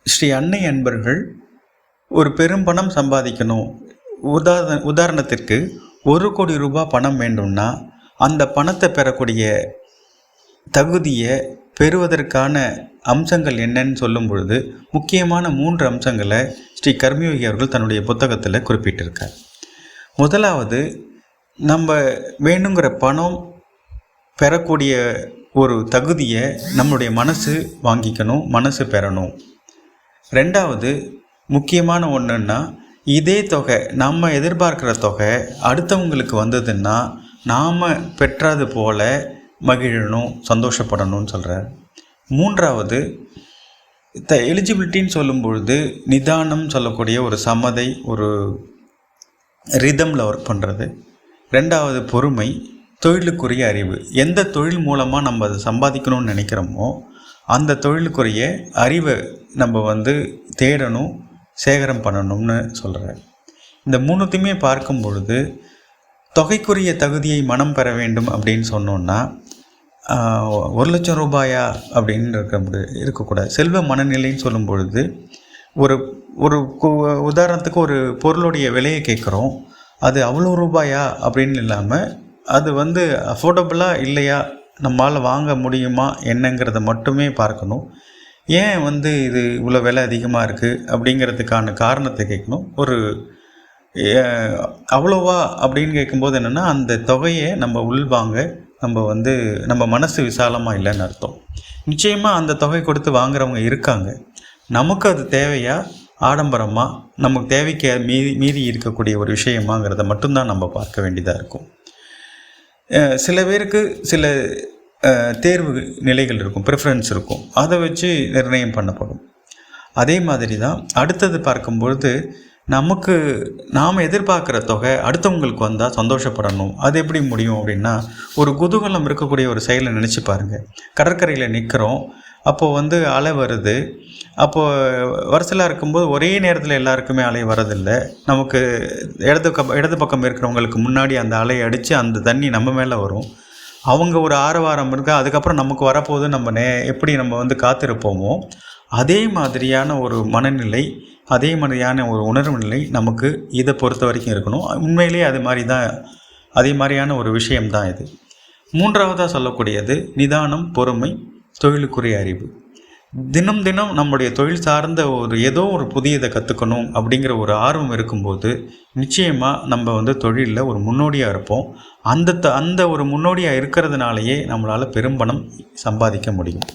ஸ்ரீ அன்னை அன்பர்கள் ஒரு பெரும் பணம் சம்பாதிக்கணும், உதாரணத்திற்கு 1,00,00,000 ரூபாய் பணம் வேண்டும்னா அந்த பணத்தை பெறக்கூடிய தகுதியை பெறுவதற்கான அம்சங்கள் என்னன்னு சொல்லும் பொழுது முக்கியமான 3 அம்சங்களை ஸ்ரீ கர்மயோகி அவர்கள் தன்னுடைய புத்தகத்தில் குறிப்பிட்டிருக்கார். முதலாவது, நம்ம வேணுங்கிற பணம் பெறக்கூடிய ஒரு தகுதியை நம்மளுடைய மனசு வாங்கிக்கணும், மனசு பெறணும். ரெண்டாவது முக்கியமான ஒன்றுன்னா, இதே தொகை நம்ம எதிர்பார்க்குற தொகை அடுத்தவங்களுக்கு வந்ததுன்னா நாம் பெற்றது போல மகிழணும், சந்தோஷப்படணும்னு சொல்கிறார். மூன்றாவது, எலிஜிபிலிட்டின்னு சொல்லும் பொழுது நிதானம் சொல்லக்கூடிய ஒரு சமதை, ஒரு ரிதமில் ஒர்க் பண்ணுறது. ரெண்டாவது பொறுமை, தொழிலுக்குரிய அறிவு. எந்த தொழில் மூலமாக நம்ம அதை சம்பாதிக்கணும்னு நினைக்கிறோமோ அந்த தொழிலுக்குரிய அறிவை நம்ம தேடணும், சேகரம் பண்ணணும்னு சொல்கிறார். இந்த 3த்தையுமே பார்க்கும் பொழுது தொகைக்குரிய தகுதியை மனம் பெற வேண்டும் அப்படின்னு சொன்னோன்னா 1,00,000 ரூபாயா அப்படின்னு இருக்கக்கூடாது. செல்வ மனநிலைன்னு சொல்லும் பொழுது ஒரு உதாரணத்துக்கு ஒரு பொருளுடைய விலையை கேட்குறோம், அது அவ்வளோ ரூபாயா அப்படின்னு இல்லாமல் அது அஃபோர்டபுளாக இல்லையா, நம்மளால் வாங்க முடியுமா என்னங்கிறத மட்டுமே பார்க்கணும். ஏன் இது இவ்வளோ விலை அதிகமாக இருக்குது அப்படிங்கிறதுக்கான காரணத்தை கேட்கணும். ஒரு அவ்வளோவா அப்படின்னு கேட்கும்போது என்னென்னா அந்த தொகையை நம்ம உள்வாங்க நம்ம மனசு விசாலமாக இல்லைன்னு அர்த்தம். நிச்சயமாக அந்த தொகை கொடுத்து வாங்குறவங்க இருக்காங்க. நமக்கு அது தேவையா, ஆடம்பரமாக நமக்கு தேவைக்கு மீறி இருக்கக்கூடிய ஒரு விஷயமாங்கிறத மட்டும்தான் நம்ம பார்க்க வேண்டியதாக இருக்கும். சில பேருக்கு சில தேர்வு நிலைகள் இருக்கும், ப்ரிஃபரன்ஸ் இருக்கும், அதை வச்சு நிர்ணயம் பண்ணப்படும். அதே மாதிரி தான் அடுத்தது பார்க்கும்பொழுது நாம் எதிர்பார்க்குற தொகை அடுத்தவங்களுக்கு வந்தால் சந்தோஷப்படணும். அது எப்படி முடியும் அப்படின்னா, ஒரு குதூகலம் இருக்கக்கூடிய ஒரு செயலை நினச்சி பாருங்கள். கடற்கரையில் நிற்கிறோம், அப்போது அலை வருது. அப்போது வரிசலாக இருக்கும்போது ஒரே நேரத்தில் எல்லாருக்குமே அலை வரதில்லை. நமக்கு இடது பக்கம் இருக்கிறவங்களுக்கு முன்னாடி அந்த அலை அடித்து அந்த தண்ணி நம்ம மேலே வரும். அவங்க ஒரு ஆரவாரம் இருக்கா, அதுக்கப்புறம் நமக்கு வரப்போது நம்ம எப்படி நம்ம காத்திருப்போமோ அதே மாதிரியான ஒரு மனநிலை, அதே மாதிரியான ஒரு உணர்வு நிலை நமக்கு இதை பொறுத்த வரைக்கும் இருக்கணும். உண்மையிலேயே அதே மாதிரியான ஒரு விஷயம்தான் இது. மூன்றாவதாக சொல்லக்கூடியது நிதானம், பொறுமை, தொழிலுக்குரிய அறிவு. தினம் நம்முடைய தொழில் சார்ந்த ஏதோ ஒரு புதியதை கற்றுக்கணும் அப்படிங்கிற ஒரு ஆர்வம் இருக்கும்போது நிச்சயமாக நம்ம தொழிலில் ஒரு முன்னோடியாக இருப்போம். அந்த ஒரு முன்னோடியாக இருக்கிறதுனாலேயே நம்மளால் பெரும்பணம் சம்பாதிக்க முடியும்.